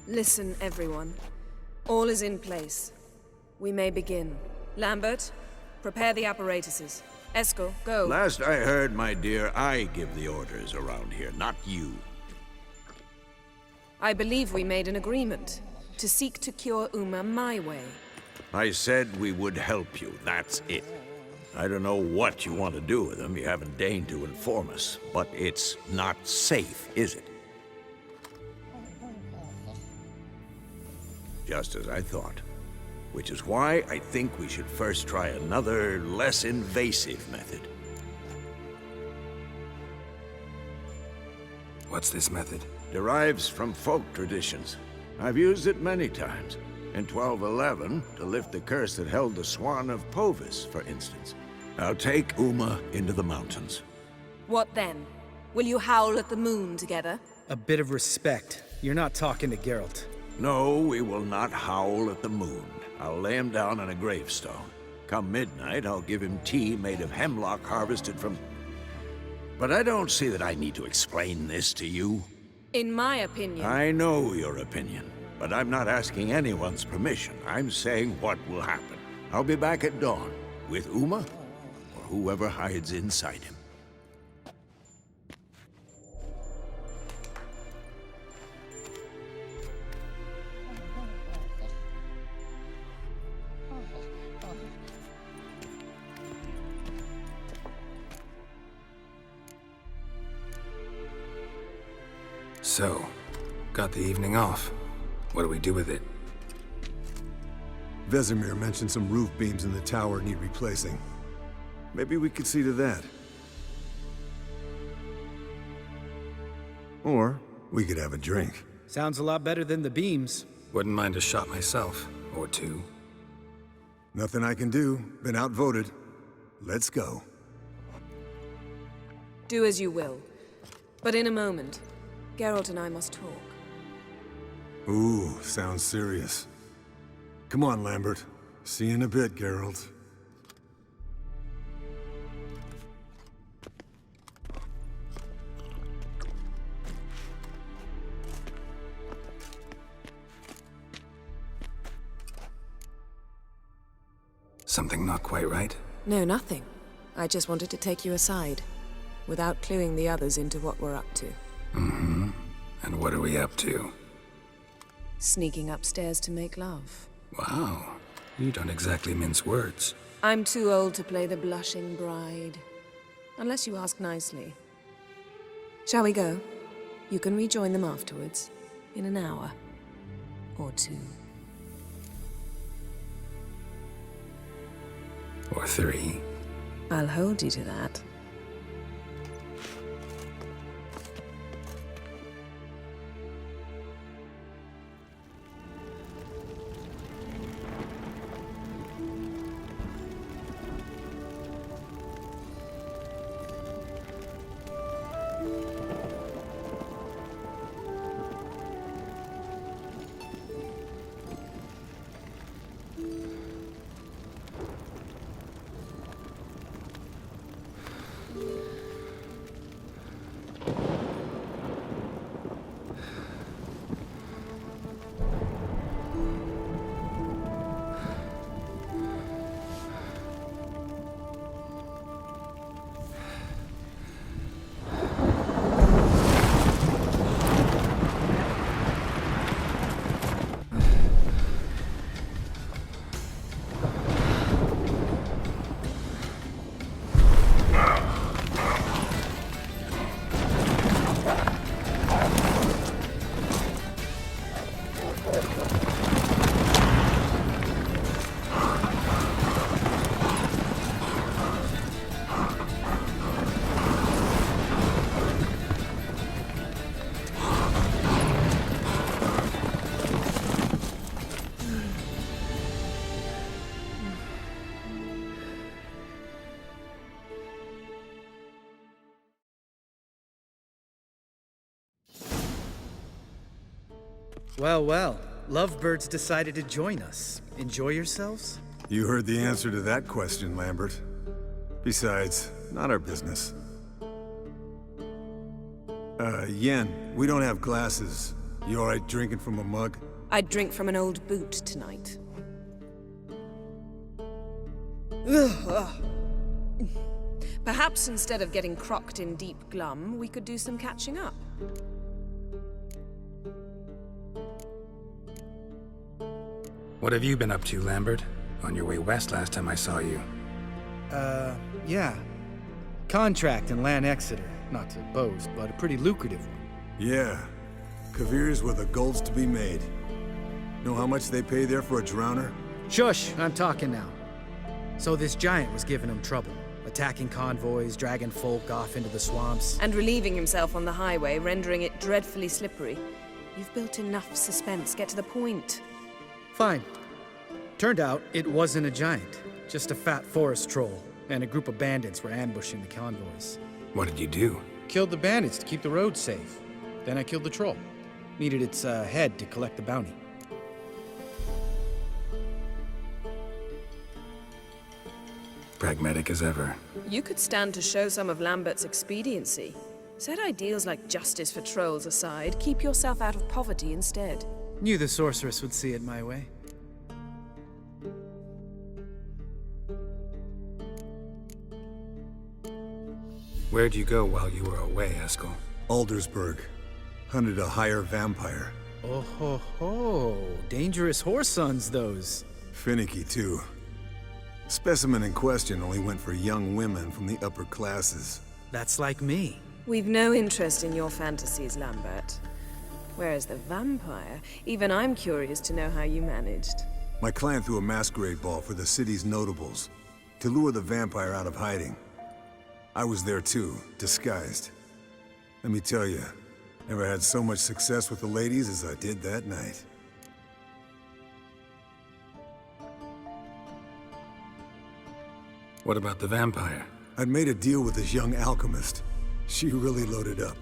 Listen, everyone. All is in place. We may begin. Lambert, prepare the apparatuses. Esco, go. Last I heard, my dear, I give the orders around here, not you. I believe we made an agreement to seek to cure Uma my way. I said we would help you, that's it. I don't know what you want to do with them, you haven't deigned to inform us, but it's not safe, is it? Just as I thought. Which is why I think we should first try another, less invasive method. What's this method? Derives from folk traditions. I've used it many times. In 1211, to lift the curse that held the Swan of Povis, for instance. I'll take Uma into the mountains. What then? Will you howl at the moon together? A bit of respect. You're not talking to Geralt. No, we will not howl at the moon. I'll lay him down on a gravestone. Come midnight, I'll give him tea made of hemlock harvested from... But I don't see that I need to explain this to you. In my opinion... I know your opinion, but I'm not asking anyone's permission. I'm saying what will happen. I'll be back at dawn, with Uma, or whoever hides inside him. So, got the evening off. What do we do with it? Vesemir mentioned some roof beams in the tower need replacing. Maybe we could see to that. Or we could have a drink. Sounds a lot better than the beams. Wouldn't mind a shot myself, or two. Nothing I can do. Been outvoted. Let's go. Do as you will. But in a moment, Geralt and I must talk. Ooh, sounds serious. Come on, Lambert. See you in a bit, Geralt. Something not quite right? No, nothing. I just wanted to take you aside, without cluing the others into what we're up to. Mm-hmm. And what are we up to? Sneaking upstairs to make love. Wow. You don't exactly mince words. I'm too old to play the blushing bride. Unless you ask nicely. Shall we go? You can rejoin them afterwards. In an hour. Or two. Or three. I'll hold you to that. Well, well. Lovebirds decided to join us. Enjoy yourselves? You heard the answer to that question, Lambert. Besides, not our business. Yen, we don't have glasses. You alright drinking from a mug? I'd drink from an old boot tonight. Perhaps instead of getting crocked in deep glum, we could do some catching up. What have you been up to, Lambert? On your way west last time I saw you. Yeah. Contract in Lan Exeter. Not to boast, but a pretty lucrative one. Yeah. Kavir's were the gold's to be made. Know how much they pay there for a drowner? Shush, I'm talking now. So this giant was giving him trouble. Attacking convoys, dragging folk off into the swamps. And relieving himself on the highway, rendering it dreadfully slippery. You've built enough suspense. Get to the point. Fine. Turned out it wasn't a giant. Just a fat forest troll. And a group of bandits were ambushing the convoys. What did you do? Killed the bandits to keep the roads safe. Then I killed the troll. Needed its head to collect the bounty. Pragmatic as ever. You could stand to show some of Lambert's expediency. Set ideals like justice for trolls aside, keep yourself out of poverty instead. Knew the sorceress would see it my way. Where'd you go while you were away, Eskel? Aldersburg. Hunted a higher vampire. Oh ho ho. Dangerous horse sons, those. Finicky, too. Specimen in question only went for young women from the upper classes. That's like me. We've no interest in your fantasies, Lambert. Whereas the vampire, even I'm curious to know how you managed. My clan threw a masquerade ball for the city's notables, to lure the vampire out of hiding. I was there too, disguised. Let me tell you, never had so much success with the ladies as I did that night. What about the vampire? I'd made a deal with this young alchemist. She really loaded up.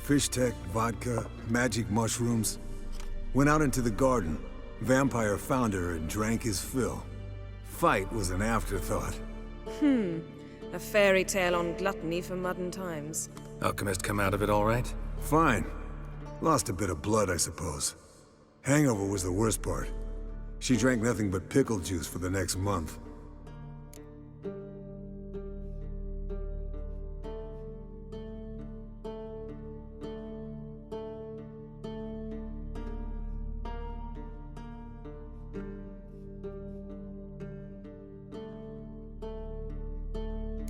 Fish tech, vodka, magic mushrooms. Went out into the garden. Vampire found her and drank his fill. Fight was an afterthought. A fairy tale on gluttony for modern times. Alchemist come out of it all right? Fine. Lost a bit of blood, I suppose. Hangover was the worst part. She drank nothing but pickle juice for the next month.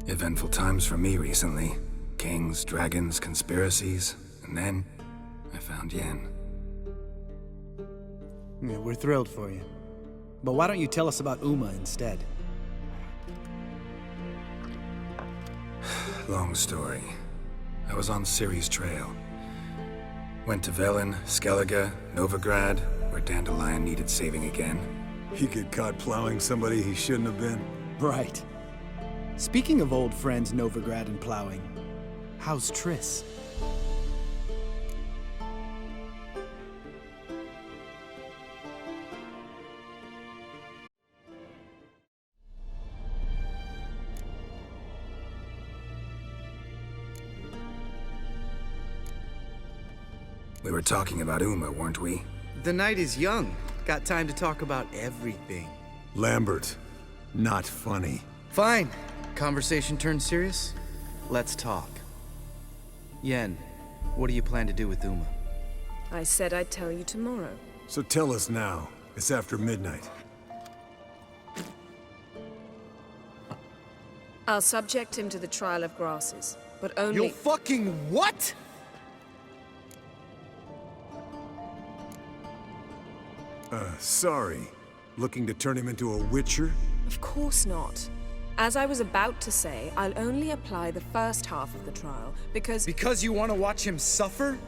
Eventful times for me recently. Kings, dragons, conspiracies, and then I found Yen. Yeah, we're thrilled for you. But why don't you tell us about Uma instead? Long story. I was on Ciri's trail. Went to Velen, Skellige, Novigrad, where Dandelion needed saving again. He get caught plowing somebody he shouldn't have been. Right. Speaking of old friends Novigrad and plowing, how's Triss? We were talking about Uma, weren't we? The night is young. Got time to talk about everything. Lambert, not funny. Fine. Conversation turned serious? Let's talk. Yen, what do you plan to do with Uma? I said I'd tell you tomorrow. So tell us now. It's after midnight. I'll subject him to the trial of grasses, but only— You fucking what?! Sorry. Looking to turn him into a witcher? Of course not. As I was about to say, I'll only apply the first half of the trial, because— Because you want to watch him suffer?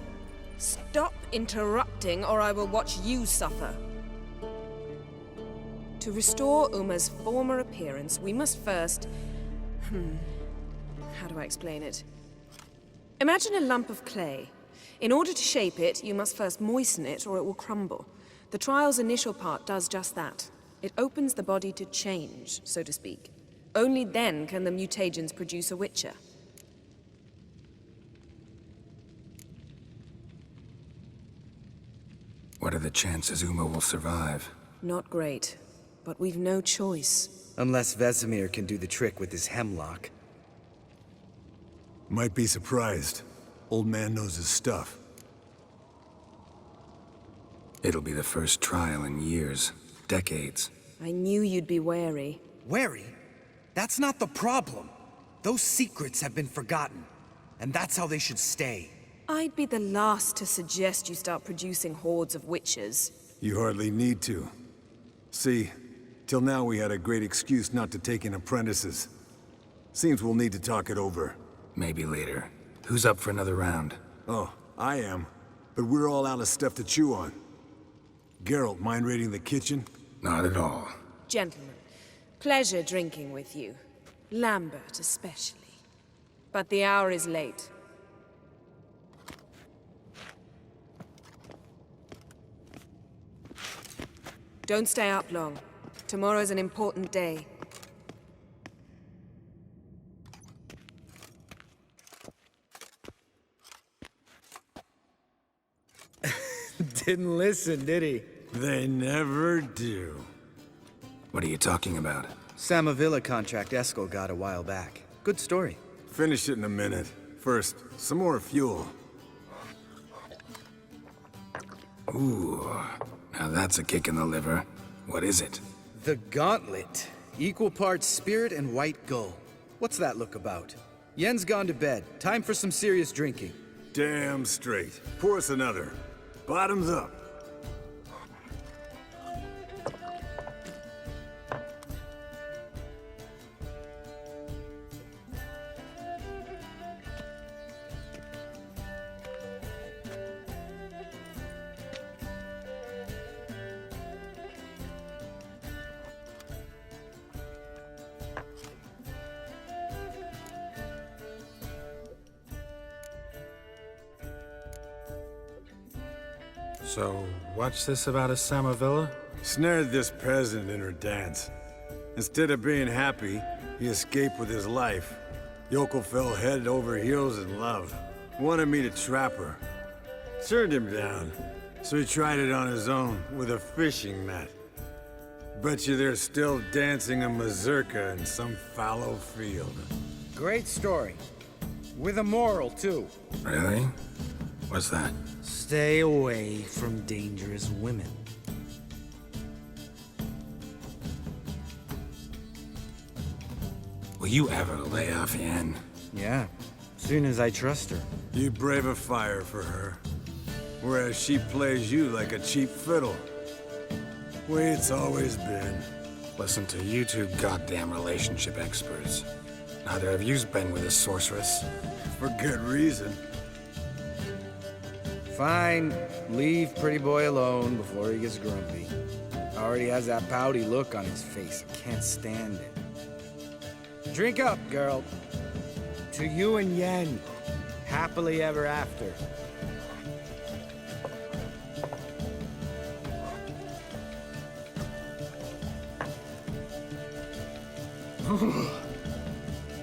Stop interrupting, or I will watch you suffer. To restore Uma's former appearance, we must first— how do I explain it? Imagine a lump of clay. In order to shape it, you must first moisten it, or it will crumble. The trial's initial part does just that. It opens the body to change, so to speak. Only then can the mutagens produce a witcher. are the chances Uma will survive? Not great, but we've no choice. Unless Vesemir can do the trick with his hemlock. Might be surprised. Old man knows his stuff. It'll be the first trial in years, decades. I knew you'd be wary. Wary? That's not the problem. Those secrets have been forgotten, and that's how they should stay. I'd be the last to suggest you start producing hordes of witches. You hardly need to. See, till now we had a great excuse not to take in apprentices. Seems we'll need to talk it over. Maybe later. Who's up for another round? Oh, I am. But we're all out of stuff to chew on. Geralt, mind raiding the kitchen? Not at all. Gentlemen, pleasure drinking with you. Lambert especially. But the hour is late. Don't stay up long. Tomorrow's an important day. Didn't listen, did he? They never do. What are you talking about? Samavilla contract Eskel got a while back. Good story. Finish it in a minute. First, some more fuel. Ooh, now that's a kick in the liver. What is it? The Gauntlet. Equal parts spirit and white gull. What's that look about? Yen's gone to bed. Time for some serious drinking. Damn straight. Pour us another. Bottoms up. So, what's this about a Samavilla? Snared this peasant in her dance. Instead of being happy, he escaped with his life. Yokel fell head over heels in love. Wanted me to trap her. Turned him down. So he tried it on his own with a fishing net. Bet you they're still dancing a mazurka in some fallow field. Great story. With a moral, too. Really? What's that? Stay away from dangerous women. Will you ever lay off Yen? Yeah, soon as I trust her. You brave a fire for her. Whereas she plays you like a cheap fiddle. Way it's always been. Listen to you two goddamn relationship experts. Neither of you's been with a sorceress. For good reason. Fine, leave pretty boy alone before he gets grumpy. Already has that pouty look on his face. I can't stand it. Drink up, girl. To you and Yen. Happily ever after.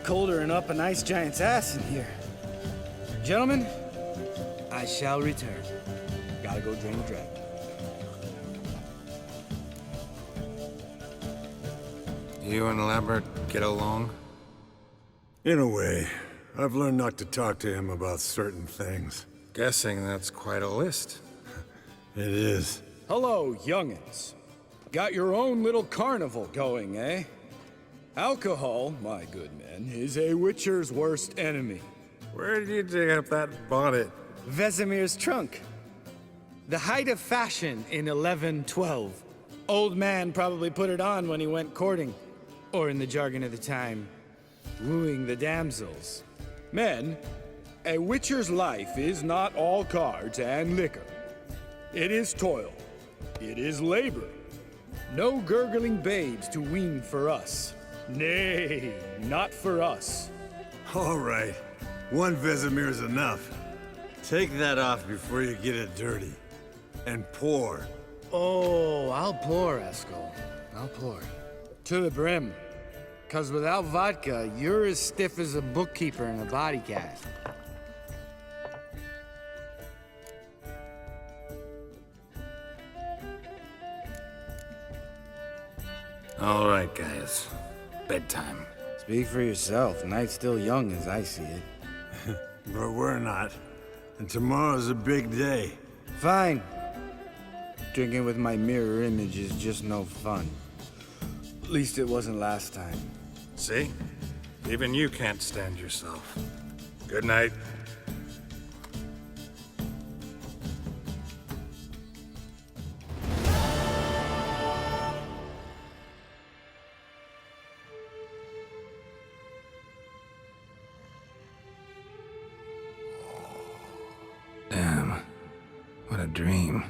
Colder than up an ice giant's ass in here. Gentlemen, I shall return. Gotta go drain the dragon. You and Lambert get along? In a way. I've learned not to talk to him about certain things. Guessing that's quite a list. It is. Hello, youngins. Got your own little carnival going, eh? Alcohol, my good men, is a witcher's worst enemy. Where did you dig up that bonnet? Vesemir's trunk. The height of fashion in 1112. Old man probably put it on when he went courting. Or in the jargon of the time, wooing the damsels. Men, a witcher's life is not all cards and liquor. It is toil. It is labor. No gurgling babes to wean for us. Nay, not for us. All right. One Vesemir's enough. Take that off before you get it dirty. And pour. Oh, I'll pour, Eskel. I'll pour. To the brim. 'Cause without vodka, you're as stiff as a bookkeeper in a body cast. All right, guys. Bedtime. Speak for yourself. Night's still young as I see it. But we're not. And tomorrow's a big day. Fine. Drinking with my mirror image is just no fun. At least it wasn't last time. See? Even you can't stand yourself. Good night. Damn. What a dream.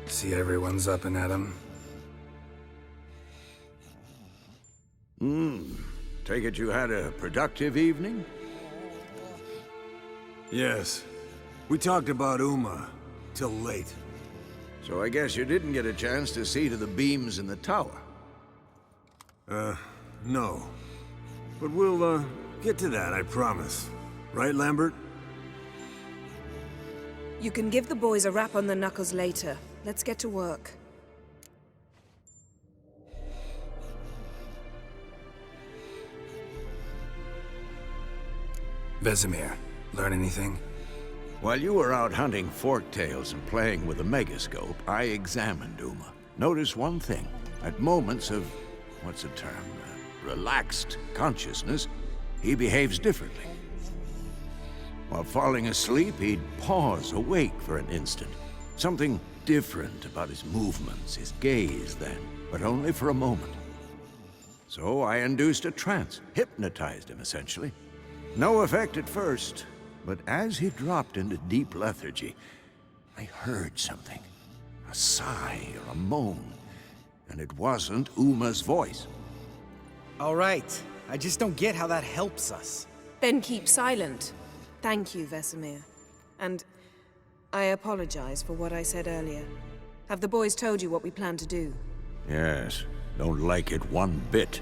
See everyone's up and at 'em. Take it you had a productive evening? Yes. We talked about Uma till late. So I guess you didn't get a chance to see to the beams in the tower. No. But we'll, get to that, I promise. Right, Lambert? You can give the boys a rap on the knuckles later. Let's get to work. Vesemir, learn anything? While you were out hunting forktails and playing with a megascope, I examined Uma. Notice one thing. At moments of, what's the term, relaxed consciousness, he behaves differently. While falling asleep, he'd pause awake for an instant. Something different about his movements, his gaze then, but only for a moment. So I induced a trance, hypnotized him essentially. No effect at first, but as he dropped into deep lethargy, I heard something. A sigh or a moan, and it wasn't Uma's voice. All right. I just don't get how that helps us. Then keep silent. Thank you, Vesemir. And I apologize for what I said earlier. Have the boys told you what we plan to do? Yes, don't like it one bit,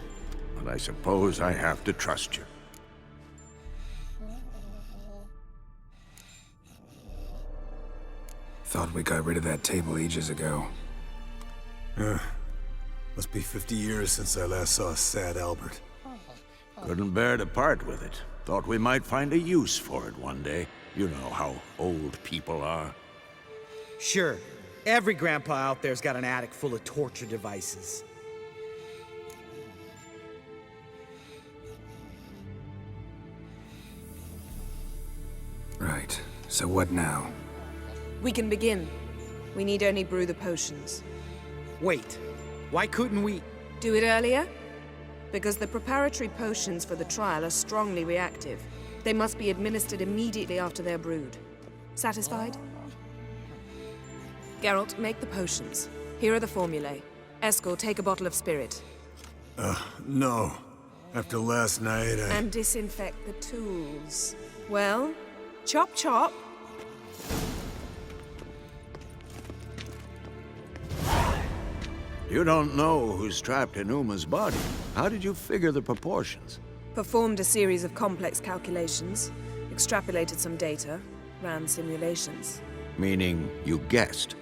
but I suppose I have to trust you. Thought we got rid of that table ages ago. Must be 50 years since I last saw sad Albert. Couldn't bear to part with it. Thought we might find a use for it one day. You know how old people are. Sure. Every grandpa out there's got an attic full of torture devices. Right. So what now? We can begin. We need only brew the potions. Wait. Why couldn't we... Do it earlier? Because the preparatory potions for the trial are strongly reactive. They must be administered immediately after they're brewed. Satisfied? Geralt, make the potions. Here are the formulae. Eskel, take a bottle of spirit. No. After last night, And disinfect the tools. Well, chop chop. You don't know who's trapped in Uma's body. How did you figure the proportions? Performed a series of complex calculations, extrapolated some data, ran simulations. Meaning you guessed.